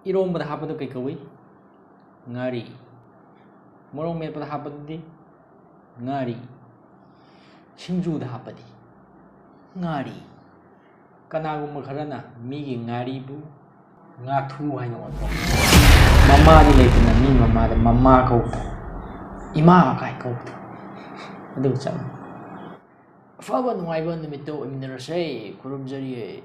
Iromba hapado kay kawi. Ngari. Morong me pada hapado di. Ngari. Singju da hapadi. Ngari. Kanagum makarana migi ngari bu. Ngathu hay no. Mama di letin na mi mama kau. Ima kai kau. Adu cham. Faba nuaiba nimito iminarase kurumjari.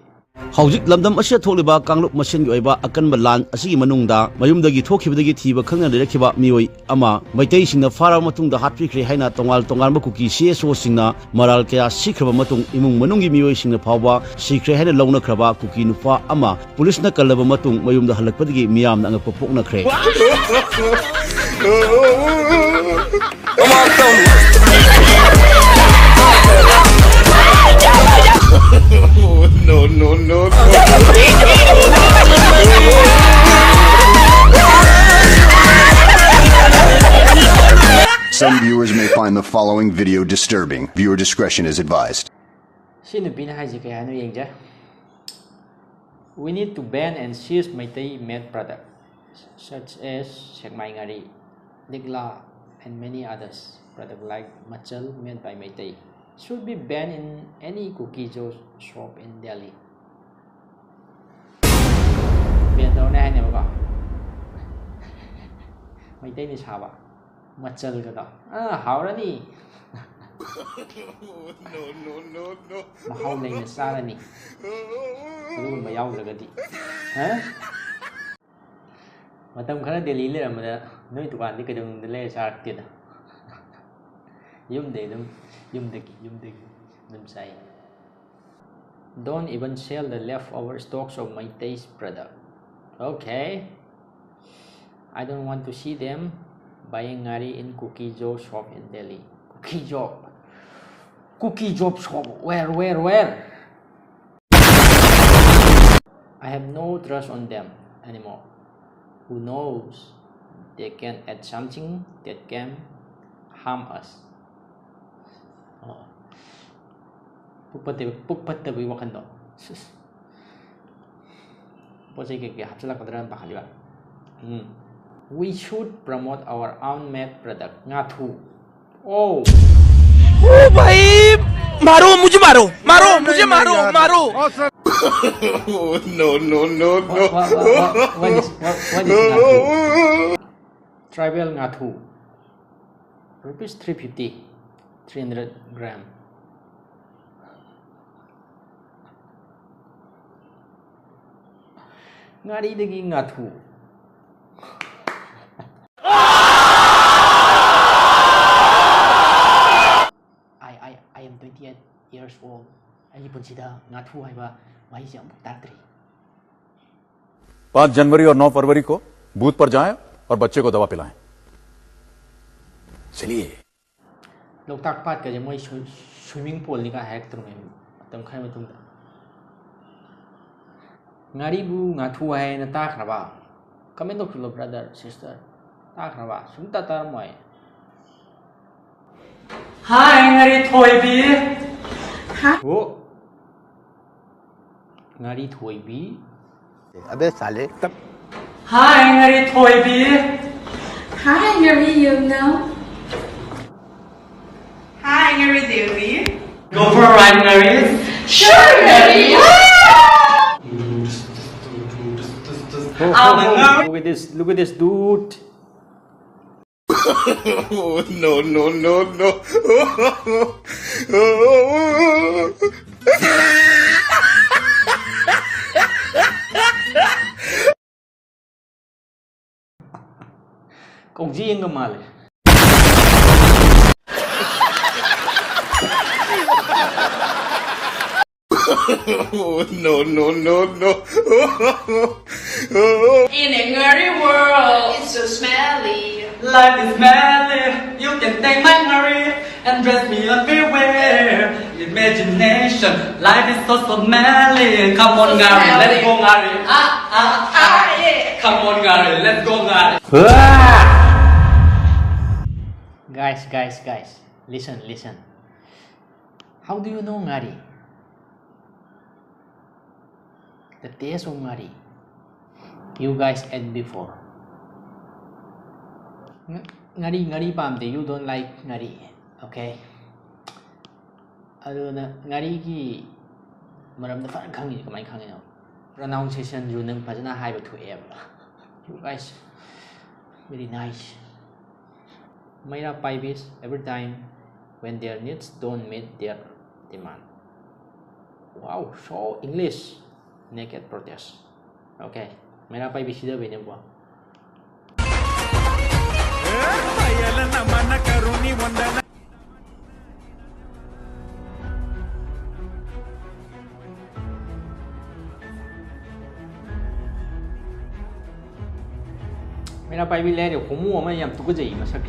Hauzik lamdam asia tholiba kangluk masin gi oiba akanba lan asigi manungda mayumdagi thokibadagi thiba khangna lerakhiba mioi ama maitei singna fara matungda hatpikre haina tongal tongalba kuki CSO singna maral kya sikraba matung imung manungi mioi singna phawba sikre haina lawna khraba kuki nupa ama police na kallaba matung mayumda halakpadagi miyamna angakpa pokna khre No. Some viewers may find the following video disturbing. Viewer discretion is advised. We need to ban and seize Meitei made products such as Ngari, Ligla, and many others. Products like Machal made by Meitei should be banned in any cookie shop in Delhi. Ban đâu này nè bà. Meitei ni chaba. Machal ka daw. Hao ra ni. No. Mahau na inasara ni. Ano ba yaw lagadi? Ha? Matam khara Delhi le ramada noi dukan di kadung dele sarak tida. Yum de dum sai. Don't even sell the leftover stocks of Meitei's product. Okay. I don't want to see them buying Ngari in cookie job shop in Delhi. Cookie job shop. Where? I have no trust on them anymore. Who knows? They can add something that can harm us. Pukpatabi wakando. We should promote our own made product. NGATHU. Oh भाई मारो मुझे मारो No. What is NGATHU? Tribal NGATHU. Rupees 350. 300 gram. Ngari dagi NGATHU. I am 28 years old. I consider NGATHU haiba mai se amuk tartri. 5 जनवरी और 9 फरवरी को booth पर जाएं और बच्चे को दवा पिलाएं। चलिए लोकताक पाट का जमोई स्विमिंग पूल निका हैक तुम तम खाई में तुम Ngari bu NGATHU hai na ta khraba comment of your brother sister ta khraba sum ta tar moi. Hi Ngari thoi bi Oh Ngari thoi bi अबे साले तब Hi Ngari thoi bi Hi, Ngari, you know. Hi, Ngari, Devi. Go for a ride Ngari. Sure, Ngari. Look at this dude. No. Kong Jiang ka mali. No. In a Ngari world, it's so smelly. Life is smelly. You can take my Ngari and dress me everywhere. Imagination, life is so smelly. Come on Ngari, let's go Ngari. Yeah. Come on Ngari, let's go Ngari. Guys, listen. How do you know Ngari? The taste of Ngari. you guys ate before? Ngari pamde, you don't like ngari, okay? Aduna ngari ki maramda faran khangi kamai khangi no. Pronunciation ju nang phajana haiba thueb. You guys very nice. Mayra Paibis every time when their needs don't meet their demand. Wow, so English naked protest. Okay, Mayra Paibis sida bene bo. Mayra Paibis le de homo ma yam tukujai masak.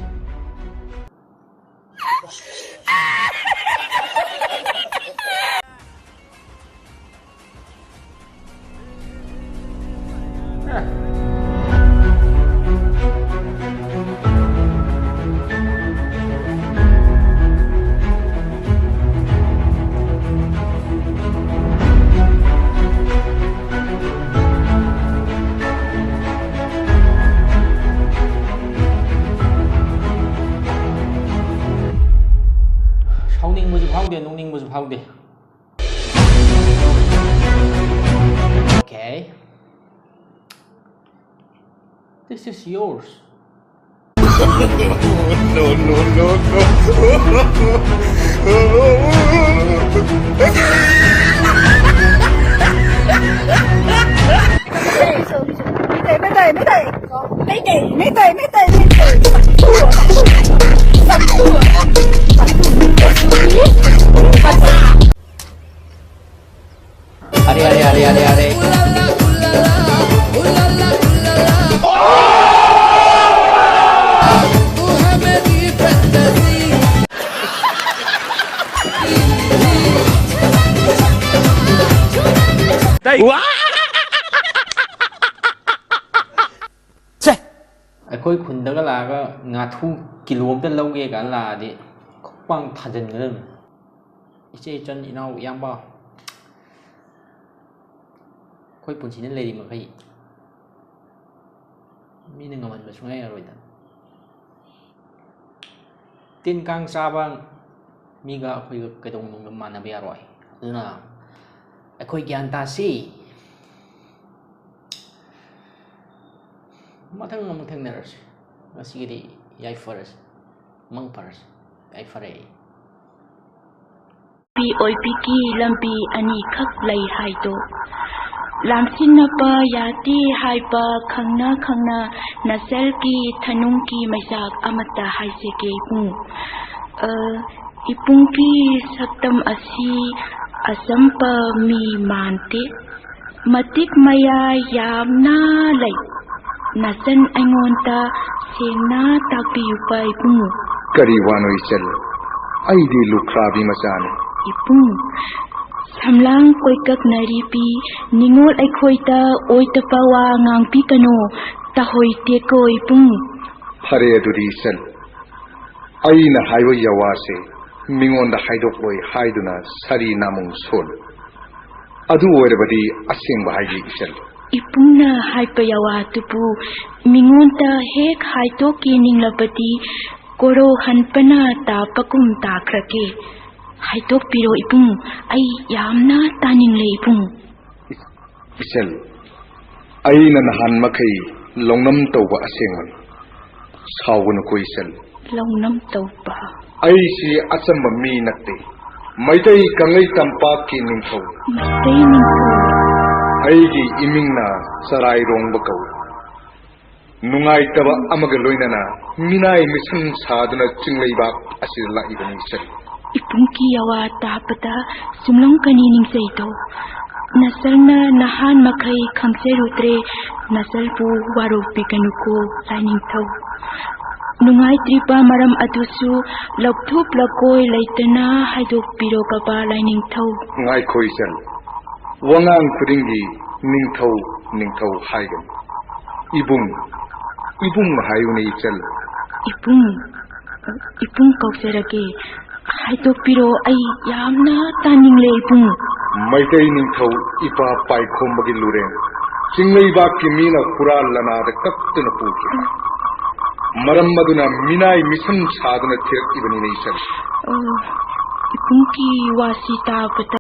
Okay, this is yours. No. Are. Akhoi khundaga laga ngathu kilomita lauge kan la di khopang thajan ngam iche chan inau yamba khoi punchi ne lei ma khai mi ne ngaman ba sungai aroi da tin kang sa bang mi ga akhoi ga kadong nong ma na ba aroi aduna akhoi gyan ta si Mathang neras. Masih yai faras, mang faras, yai farai. Pi oi piki lampi ani khak lai hai to. Lamsin na pa yati hai pa khangna nasel ki thanung ki maisak amata hai se ke ipung. Ipung ki saktam asi asam pa mi mante. Matik maya yamna lai. Nasan angonta sena tapi upai ipung. Kari wano ichal. Ay di lukrabi masane. Ipung. Samlang koi kak naripi ningol ay koita oy tapawa ngang pikano tahoy teko ipung. Pare aduri ichal. Ay na haywa yawase mingon da haydok oy hayduna sari namung sol. Adu oyrabadi asing bahayi ichal. Ipungna haipayawa tupu mingonta hek haito kining labati koro hanpana tapakum takrake haito piro ipung ay yamna taning le ipung isel ay na nahan makai longnam tawba asengon sawun ko isel longnam tawba ay si asam mi nakte maitai kangai tampak kining thaw maitai ningthaw Aigi imingna sarai rong bakau. Nungai taba amaga loinana minai misan saduna cinglai bak asir la ibani sel. Ipungki yawa tapata sumlong kanining saito. Nasalna nahan makai khamse rutre nasal pu warok pikanuko lining thau. Nungai tripa maram atusu lapthup lakoi laitana haidok piro kapa lining thau. Ngai khoisel. Wangang kudingi ningthau haigan. Ibung hayune ichal. Ipung kausarake. Haidok piro ay yamna taning le ipung. Maitai ningthau ipa pai khombagi lureng. ꯆꯤꯡꯂꯩꯕꯥꯛꯀꯤ ꯃꯤꯅ ꯍꯨꯔꯥꯜꯂꯅꯥꯗ ꯀꯛꯇꯨꯅ ꯄꯨꯈꯤ ꯃꯔꯝ ꯑꯗꯨꯅ ꯃꯤꯅꯥꯏ mission ꯁꯥꯗꯨꯅ ꯊꯤꯔꯛꯏꯕꯅꯤꯅꯦ ꯏꯆꯜ ꯏꯄꯨꯡꯒꯤ ꯋꯥꯁꯤ ꯇꯥꯕꯗ